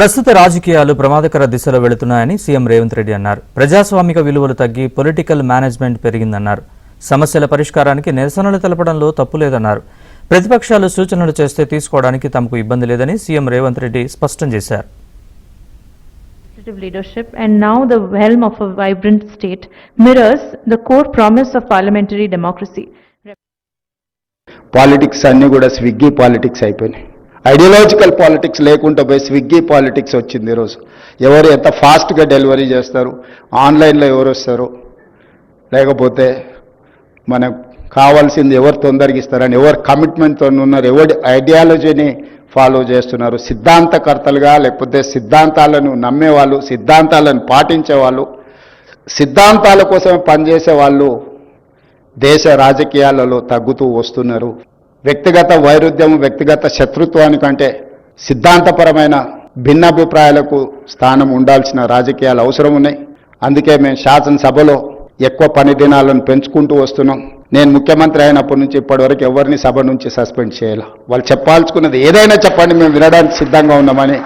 ప్రస్తుత రాజకీయాలు ప్రమాదకర దిశలో వెళుతున్నాయని సీఎం రేవంత్ రెడ్డి అన్నారు. ప్రజాస్వామిక విలువలు తగ్గి పొలిటికల్ మేనేజ్మెంట్ పెరిగిందన్నారు. సమస్యల పరిష్కారానికి నిరసనలు తెలపడంలో తప్పు లేదన్నారు. ప్రతిపక్షాలు సూచనలు చేస్తే తీసుకోవడానికి తమకు ఇబ్బంది లేదని సీఎం రేవంత్ రెడ్డి స్పష్టం చేశారు. Leadership and now the helm of a vibrant state mirrors the core promise of parliamentary democracy. Politics అన్ని కూడా స్విగ్గీ పాలిటిక్స్ అయిపోయినాయి. ఐడియాలజికల్ పాలిటిక్స్ లేకుండా పోయి స్విగ్గీ పాలిటిక్స్ వచ్చింది. ఈరోజు ఎవరు ఎంత ఫాస్ట్గా డెలివరీ చేస్తారు, ఆన్లైన్లో ఎవరు వస్తారు, లేకపోతే మనకు కావాల్సింది ఎవరు తొందరగా ఇస్తారని, ఎవరు కమిట్మెంట్తో ఉన్నారు, ఎవరి ఐడియాలజీని ఫాలో చేస్తున్నారు, సిద్ధాంతకర్తలుగా లేకపోతే సిద్ధాంతాలను నమ్మేవాళ్ళు, సిద్ధాంతాలను పాటించేవాళ్ళు, సిద్ధాంతాల కోసమే పనిచేసే వాళ్ళు దేశ రాజకీయాలలో తగ్గుతూ వస్తున్నారు. వ్యక్తిగత వైరుధ్యం, వ్యక్తిగత శత్రుత్వానికంటే సిద్ధాంతపరమైన భిన్నాభిప్రాయాలకు స్థానం ఉండాల్సిన రాజకీయాలు అవసరం ఉన్నాయి. అందుకే మేము శాసనసభలో ఎక్కువ పని దినాలను పెంచుకుంటూ వస్తున్నాం. నేను ముఖ్యమంత్రి అయినప్పటి నుంచి ఇప్పటివరకు ఎవరిని సభ నుంచి సస్పెండ్ చేయాలి. వాళ్ళు చెప్పాల్సుకున్నది ఏదైనా చెప్పండి, మేము వినడానికి సిద్ధంగా ఉన్నామని.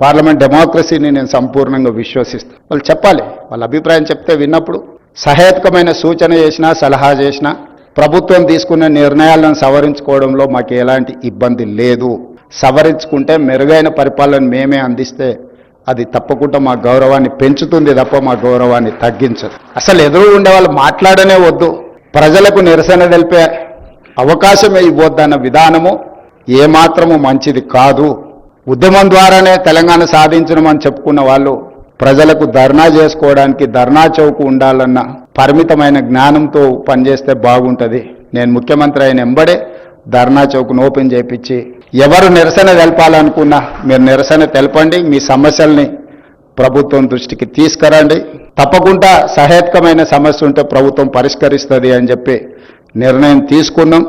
పార్లమెంట్ డెమోక్రసీని నేను సంపూర్ణంగా విశ్వసిస్తాను. వాళ్ళు చెప్పాలి, వాళ్ళ అభిప్రాయం చెప్తే విన్నప్పుడు సహేతుకమైన సూచన చేసినా సలహా చేసినా ప్రభుత్వం తీసుకున్న నిర్ణయాలను సవరించుకోవడంలో మాకు ఎలాంటి ఇబ్బంది లేదు. సవరించుకుంటే మెరుగైన పరిపాలన మేమే అందిస్తే అది తప్పకుండా మా గౌరవాన్ని పెంచుతుంది తప్ప మా గౌరవాన్ని తగ్గించదు. అసలు ఎదురు ఉండే వాళ్ళు మాట్లాడనే వద్దు, ప్రజలకు నిరసన తెలిపే అవకాశమే ఇవ్వద్దన్న విధానము ఏమాత్రము మంచిది కాదు. ఉద్యమం ద్వారానే తెలంగాణ సాధించడమని చెప్పుకున్న వాళ్ళు ప్రజలకు ధర్నా చేసుకోవడానికి ధర్నా చౌక్ ఉండాలన్న పరిమితమైన జ్ఞానంతో పనిచేస్తే బాగుంటుంది. నేను ముఖ్యమంత్రి అయిన ఎంబడే ధర్నా చౌక్ను ఓపెన్ చేయించి ఎవరు నిరసన తెలపాలనుకున్నా మీరు నిరసన తెలపండి, మీ సమస్యల్ని ప్రభుత్వం దృష్టికి తీసుకురండి. తప్పకుండా సహేతుకమైన సమస్య ఉంటే ప్రభుత్వం పరిష్కరిస్తుంది అని చెప్పి నిర్ణయం తీసుకున్నాం.